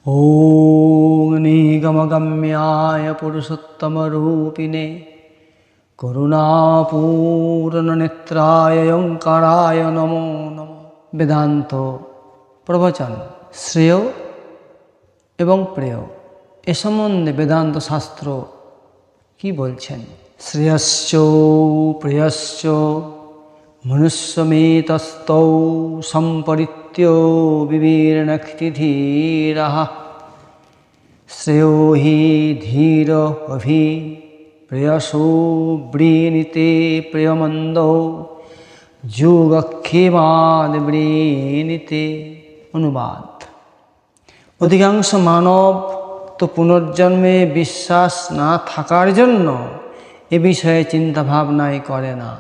ॐ निगमगम्याय पुरुषोत्तमरूपिणे করুণাপূর্ণনেত্রায় ওঙ্কারায় নমো নমঃ। বেদান্ত প্রবচন শ্রেয় এবং প্রেয় এ সম্বন্ধে বেদান্ত শাস্ত্র কি বলছেন? শ্রেয়শ্চ প্রেয়শ্চ মনুষ্যমেতস্তৌ সম্পরিত্য বিবীর্ণক্তি ধীরঃ শ্রেयो হি ধীর অভি প্রেয়সো বৃণীতে প্রিয়মন্দো যোগক্ষেমাদ বৃণীতে। অনুবাদ: অধিকাংশ মানব তো পুনর্জন্মে বিশ্বাস না থাকার জন্য এ বিষয়ে চিন্তা ভাবনাই করে না।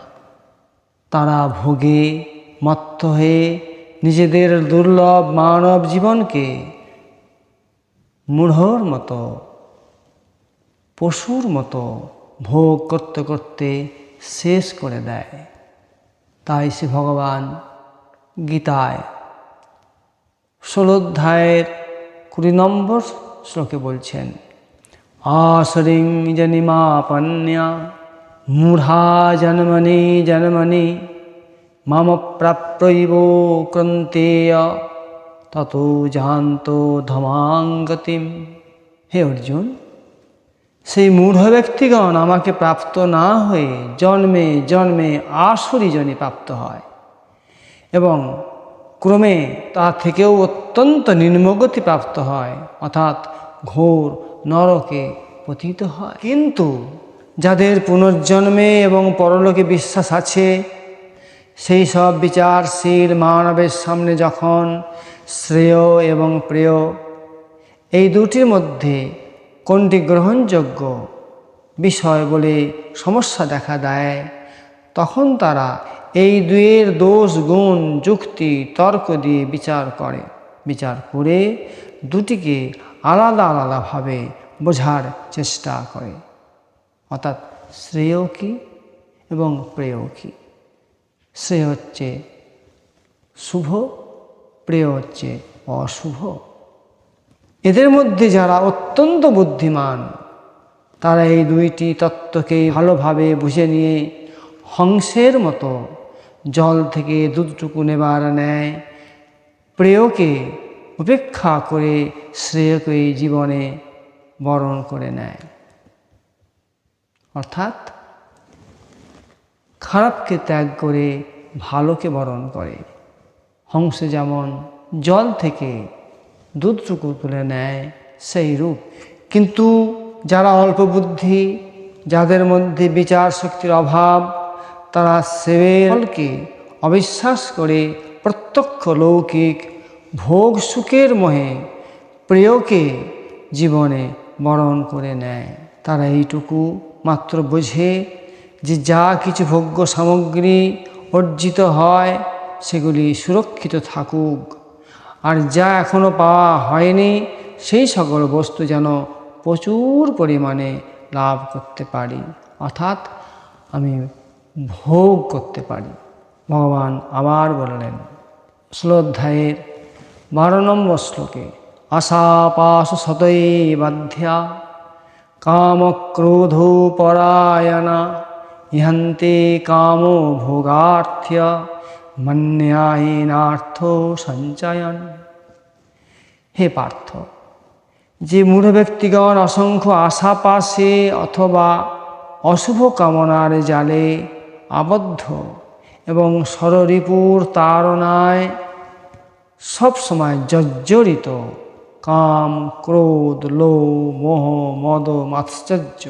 তারা ভোগে মত্ত হয়ে নিজেদের দুর্লভ মানব জীবনকে মূঢ়র মতো, পশুর মতো ভোগ করতে করতে শেষ করে দেয়। তাই শ্রী ভগবান গীতায় 16 অধ্যায়ের 20 নম্বর শ্লোকে বলছেন, আসরিং জনিমাপন্যা মূঢ়া জন্মনি জন্মনি মম প্রাপ্যৈব ক্রন্তেয় ততো জানতো ধমাঙ্গতিম। হে অর্জুন, সেই মূঢ় ব্যক্তিগণ আমাকে প্রাপ্ত না হয়ে জন্মে জন্মে আসুরি জনি প্রাপ্ত হয় এবং ক্রমে তা থেকেও অত্যন্ত নিম্নগতি প্রাপ্ত হয়, অর্থাৎ ঘোর নরকে পতিত হয়। কিন্তু যাদের পুনর্জন্মে এবং পরলোকে বিশ্বাস আছে, সেই সব বিচারশীল মানবের সামনে যখন শ্রেয় এবং প্রেয় এই দুটির মধ্যে কোনটি গ্রহণযোগ্য বিষয় বলে সমস্যা দেখা দেয়, তখন তারা এই দুয়ের দোষ গুণ যুক্তি তর্ক দিয়ে বিচার করে দুটিকে আলাদা আলাদাভাবে বোঝার চেষ্টা করে, অর্থাৎ শ্রেয় কী এবং প্রেয় কী। শ্রেয় হচ্ছে শুভ, প্রেয় হচ্ছে অশুভ। এদের মধ্যে যারা অত্যন্ত বুদ্ধিমান, তারা এই দুইটি তত্ত্বকে ভালোভাবে বুঝে নিয়ে হংসের মতো জল থেকে দুধটুকু নেবার ন্যায় প্রেয়কে উপেক্ষা করে শ্রেয়কে জীবনে বরণ করে নেয়, অর্থাৎ খারাপকে ত্যাগ করে ভালোকে বরণ করে। হংস যেমন জল থেকে দুধটুকু তুলে নেয় সেই রূপ। কিন্তু যারা অল্প বুদ্ধি, যাদের মধ্যে বিচার শক্তির অভাব, তারা সেবের ফলকে অবিশ্বাস করে প্রত্যক্ষ লৌকিক ভোগ সুখের মোহে প্রিয়কে জীবনে বরণ করে নেয়। তারা এইটুকু মাত্র বোঝে যে যা কিছু ভোগ্য সামগ্রী অর্জিত হয় সেগুলি সুরক্ষিত থাকুক, আর যা এখনও পাওয়া হয়নি সেই সকল বস্তু যেন প্রচুর পরিমাণে লাভ করতে পারি, অর্থাৎ আমি ভোগ করতে পারি। ভগবান আবার বললেন 16 অধ্যায়ের 12 নম্বর শ্লোকে, আশাপাশ শতৈ বাধ্যা কামক্রোধ পরায়ণা ইহন্তে কামো ভোগার্থ্য মন্যায়নার্থ সঞ্চয়ন। হে পার্থ, যে মূঢ় ব্যক্তিগণ অসংখ্য আশাপাশে অথবা অশুভ কামনার জালে আবদ্ধ এবং ষড়রিপুর তাড়নায় সবসময় জর্জরিত, কাম, ক্রোধ, লোভ, মোহ, মদ, মাৎসর্য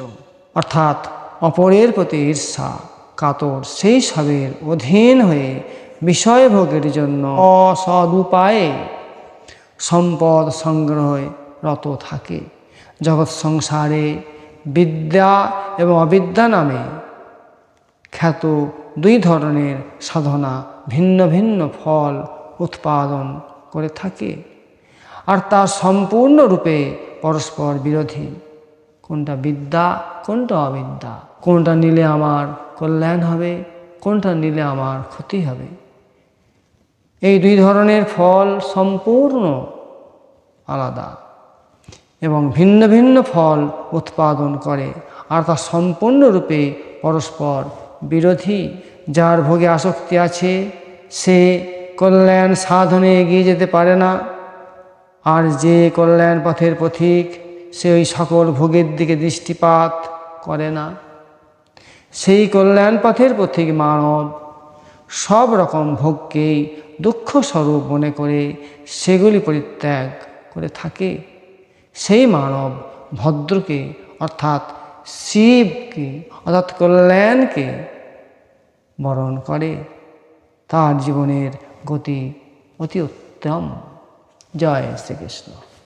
অর্থাৎ অপরের প্রতি ঈর্ষা কাতর, সেই সবের অধীন হয়ে বিষয়ভোগের জন্য অসদুপায়ে সম্পদ সংগ্রহে রত থাকে। জগৎ সংসারে বিদ্যা এবং অবিদ্যা নামে খ্যাত দুই ধরনের সাধনা ভিন্ন ভিন্ন ফল উৎপাদন করে থাকে, আর তা সম্পূর্ণরূপে পরস্পর বিরোধী। কোনটা বিদ্যা, কোনটা অবিদ্যা, কোনটা নিলে আমার কল্যাণ হবে, কোনটা নিলে আমার ক্ষতি হবে। এই দুই ধরনের ফল সম্পূর্ণ আলাদা। এবং ভিন্ন ভিন্ন ফল উৎপাদন করে, আর তা সম্পূর্ণরূপে পরস্পর বিরোধী। যার ভোগে আসক্তি আছে সে কল্যাণ সাধনে এগিয়ে যেতে পারে না, আর যে কল্যাণ পথের পথিক সে ওই সকল ভোগের দিকে দৃষ্টিপাত করে না। সেই কল্যাণ পথের পথিক মানব সব রকম ভোগকেই দুঃখ স্বরূপ মনে করে সেগুলি পরিত্যাগ করে থাকে। সেই মানব ভদ্রকে অর্থাৎ শিবকে অর্থাৎ কল্যাণকে বরণ করে, তার জীবনের গতি অতি উত্তম। জয় শ্রীকৃষ্ণ।